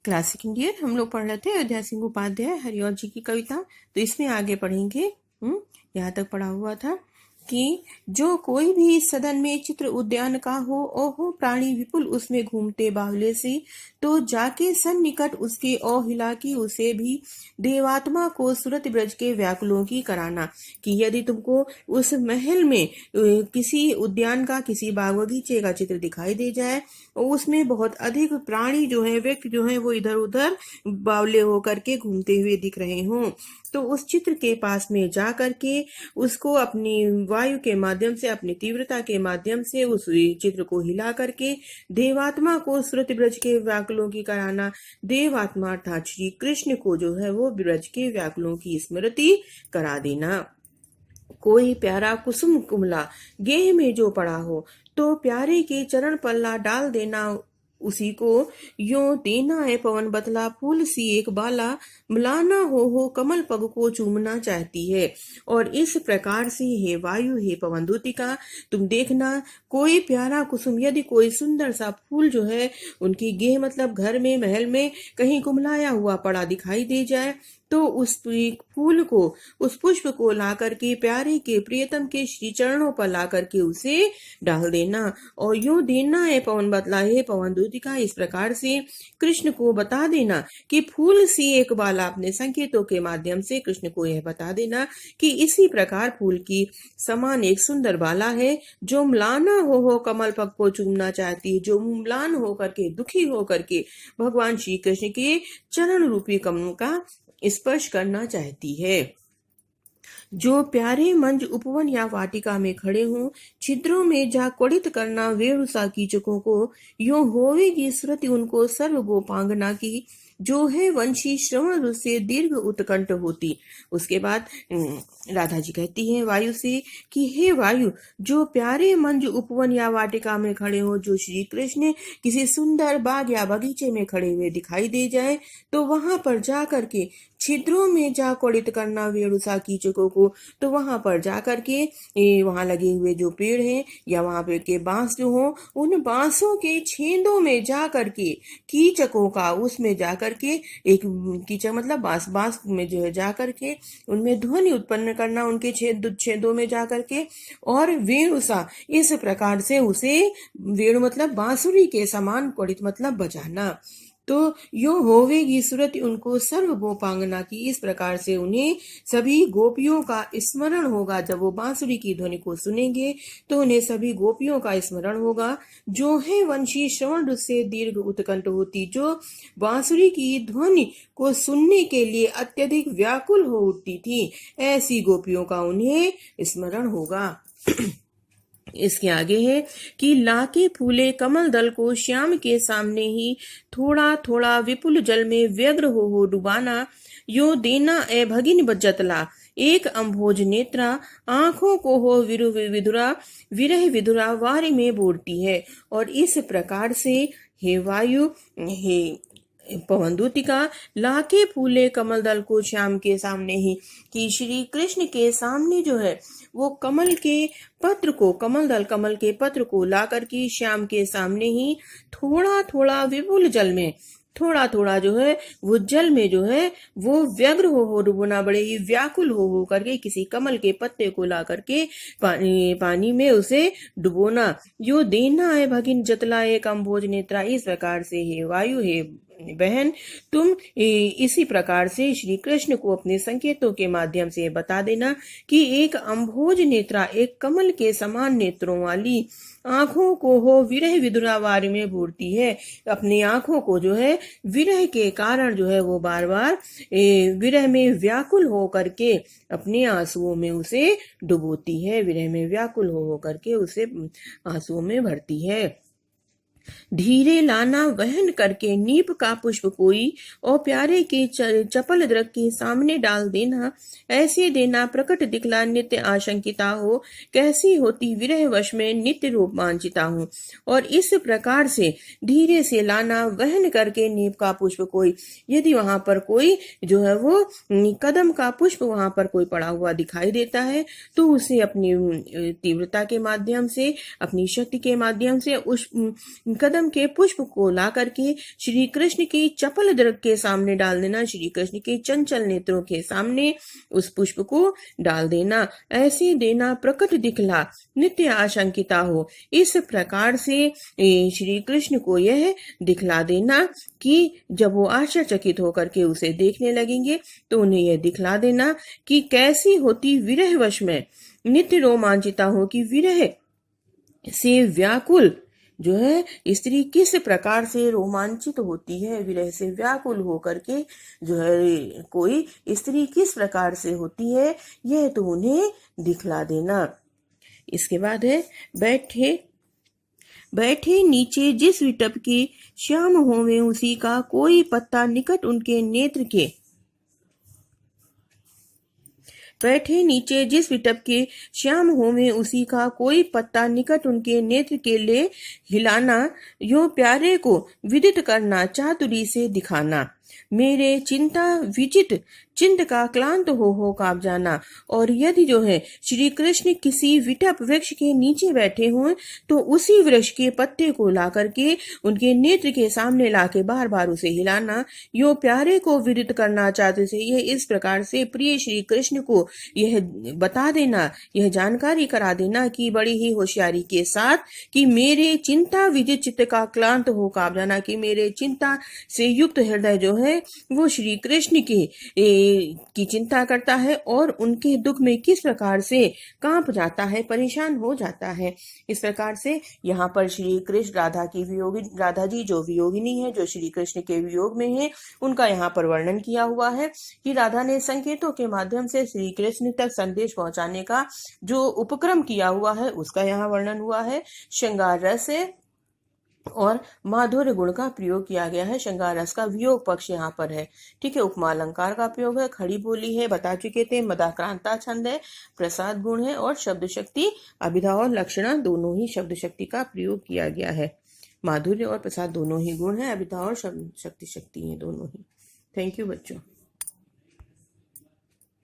Classic Indian हम लोग पढ़ रहे थे अयोध्या सिंह उपाध्याय हरिऔध जी की कविता। तो इसमें आगे पढ़ेंगे। यहाँ तक पढ़ा हुआ था कि जो कोई भी सदन में चित्र उद्यान का हो, ओहो प्राणी विपुल उसमें घूमते बावले से, तो जाके सन्निकट उसके ओ हिला की उसे भी देवात्मा को सुरत ब्रज के व्याकुलों की कराना। कि यदि तुमको उस महल में किसी उद्यान का, किसी बाग बगीचे का चित्र दिखाई दे जाए और उसमें बहुत अधिक प्राणी जो है, व्यक्ति जो है वो इधर उधर बावले होकर के घूमते हुए दिख रहे हों, तो उस चित्र के पास में जा करके उसको अपनी वायु के माध्यम से, अपनी तीव्रता के माध्यम से उस चित्र को हिला करके देवात्मा को सुरत ब्रज के व्याकुलों की कराना। देवात्मा अर्थात श्री कृष्ण को जो है वो ब्रज के व्याकुलों की स्मृति करा देना। कोई प्यारा कुसुम कुमला गेह में जो पड़ा हो, तो प्यारे के चरण पल्ला डाल देना उसी को। यो देना है पवन बतला फूल सी एक बाला, मलाना हो कमल पग को चूमना चाहती है। और इस प्रकार से हे वायु, हे पवन दूतिका, तुम देखना कोई प्यारा कुसुम, यदि कोई सुंदर सा फूल जो है उनकी गेह मतलब घर में, महल में कहीं कुमलाया हुआ पड़ा दिखाई दे जाए, तो उस फूल को, उस पुष्प को ला करके प्यारे के, प्रियतम के श्री चरणों पर ला करके उसे डाल देना। और यूं देना है पवन बतला, है पवन दूतिका, इस प्रकार से कृष्ण को बता देना कि फूल सी एक बाला, अपने संकेतों के माध्यम से कृष्ण को यह बता देना कि इसी प्रकार फूल की समान एक सुंदर बाला है, जो म्लाना हो कमल पग को चूमना चाहती है, जो म्लान होकर के, दुखी होकर के भगवान श्री कृष्ण के चरण रूपी कमल का स्पर्श करना चाहती है। जो प्यारे मंज उपवन या वाटिका में खड़े हों, छिद्रों में जा क्वड़ित करना वेणुसा कीचकों को, यो होवेगी सुरति उनको सर्व गोपांगना की, जो है वंशी श्रवण रुच से दीर्घ उत्कंठ होती। उसके बाद राधा जी कहती हैं वायु से कि हे वायु, जो प्यारे मंज उपवन या वाटिका में खड़े हो, जो श्री कृष्ण किसी सुंदर बाग या बगीचे में खड़े हुए दिखाई दे जाए, तो वहां पर जा करके छिद्रों में जा क्वड़ित करना वेणुसा कीचकों को, तो वहां पर जा करके वहां लगे हुए जो पेड़ हैं या वहां पे के बांस जो हो, उन बांसों के छेदों में जा करके कीचकों का, उसमें जा करके एक कीचक मतलब बांस में जो है जा करके उनमें ध्वनि उत्पन्न करना, उनके छेदों में जा करके, और वेणुसा इस प्रकार से उसे, वेणु मतलब बांसुरी के समान, क्वड़ित मतलब बजाना। तो यो होवेगी सुरति उनको सर्व गोपांगना की, इस प्रकार से उन्हें सभी गोपियों का स्मरण होगा। जब वो बांसुरी की ध्वनि को सुनेंगे तो उन्हें सभी गोपियों का स्मरण होगा, जो है वंशी श्रवण रुच से दीर्घ उत्कंठ होती, जो बांसुरी की ध्वनि को सुनने के लिए अत्यधिक व्याकुल हो उठती थी, ऐसी गोपियों का उन्हें स्मरण होगा। इसके आगे है कि लाके फूले कमल दल को श्याम के सामने ही, थोड़ा थोड़ा विपुल जल में व्यग्र हो डुबाना, यो देना ए भगिन बजतला, एक अम्भोज नेत्रा, आंखों को हो विधुरा, विरह विधुरा वारी में बोलती है। और इस प्रकार से हे वायु, हे पवन दूतिका, लाके फूले कमल दल को श्याम के सामने ही, कि श्री कृष्ण के सामने जो है वो कमल के पत्र को, कमल दल कमल के पत्र को ला करके श्याम के सामने ही थोड़ा थोड़ा विपुल जल में, थोड़ा थोड़ा जो है वो जल में जो है वो व्यग्र हो डुबोना, बड़े ही व्याकुल हो करके किसी कमल के पत्ते को ला करके पानी में उसे डुबोना। यो देना है भगिन जतला एक अम्भोज नेत्रा, इस प्रकार से हे वायु, हे बहन, तुम इसी प्रकार से श्री कृष्ण को अपने संकेतों के माध्यम से बता देना कि एक अम्भोज नेत्रा, एक कमल के समान नेत्रों वाली, आंखों को हो विरह विधुरावार में भूरती है, अपनी आंखों को जो है विरह के कारण जो है वो बार बार विरह में व्याकुल हो करके अपने आंसुओं में उसे डुबोती है, विरह में व्याकुल हो करके उसे आंसुओं में भरती है। धीरे लाना वहन करके नीप का पुष्प कोई, और प्यारे के चपल द्रग के सामने डाल देना, ऐसे देना प्रकट दिखला नित्य आशंकिता हो, कैसी होती विरह वश में नित्य रूप वांछिता हूँ। और इस प्रकार से धीरे से लाना वहन करके नीप का पुष्प कोई, यदि वहां पर कोई जो है वो कदम का पुष्प वहां पर कोई पड़ा हुआ दिखाई देता है, तो उसे अपनी तीव्रता के माध्यम से, अपनी शक्ति के माध्यम से उस कदम के पुष्प को ला करके श्री कृष्ण की चपल दृग के सामने डाल देना, श्री कृष्ण के चंचल नेत्रों के सामने उस पुष्प को डाल देना। ऐसे देना प्रकट दिखला नित्य आशंकिता हो। इस प्रकार से श्री कृष्ण को यह दिखला देना कि जब वो आश्चर्यचकित होकर के उसे देखने लगेंगे तो उन्हें यह दिखला देना कि कैसी होती विरहवश में नित्य रोमांचिता हो, कि विरह से व्याकुल जो है स्त्री किस प्रकार से रोमांचित होती है, विरह से व्याकुल होकर के जो है कोई स्त्री किस प्रकार से होती है, यह तो उन्हें दिखला देना। इसके बाद है बैठे बैठे नीचे जिस विटप के श्याम होवे उसी का कोई पत्ता निकट उनके नेत्र के। बैठे नीचे जिस विटप के श्याम होवे उसी का कोई पत्ता निकट उनके नेत्र के ले हिलाना, यो प्यारे को विदित करना चातुरी से दिखाना। मेरे चिंता विचित चिंत का क्लांत हो काब जाना। और यदि जो है श्री कृष्ण किसी विटप वृक्ष के नीचे बैठे हों तो उसी वृक्ष के पत्ते को ला करके उनके नेत्र के सामने लाके बार बार उसे हिलाना, यो प्यारे को विदित करना चाहते से यह इस प्रकार से प्रिय श्री कृष्ण को यह बता देना, यह जानकारी करा देना कि बड़ी ही होशियारी के साथ कि मेरे चिंता विजित चित्त का क्लांत हो काब जाना, कि मेरे चिंता से युक्त हृदय जो है वो श्री कृष्ण की चिंता करता है और उनके दुख में किस प्रकार से कांप जाता है, परेशान हो जाता है। इस प्रकार से यहाँ पर श्री कृष्ण राधा जी जो वियोगिनी है, जो श्री कृष्ण के वियोग में है, उनका यहाँ पर वर्णन किया हुआ है कि राधा ने संकेतों के माध्यम से श्री कृष्ण तक संदेश पहुंचाने का जो उपक्रम किया हुआ है उसका यहाँ वर्णन हुआ है। श्रृंगार रस और माधुर्य गुण का प्रयोग किया गया है। श्रृंगार रस का वियोग पक्ष यहाँ पर है। ठीक है, उपमा अलंकार का प्रयोग है, खड़ी बोली है, बता चुके थे, मदाक्रांता छंद है, प्रसाद गुण है और शब्द शक्ति अभिधा और लक्षणा दोनों ही शब्द शक्ति का प्रयोग किया गया है। माधुर्य और प्रसाद दोनों ही गुण है, अभिधा और शब्द शक्ति है दोनों ही। थैंक यू बच्चों।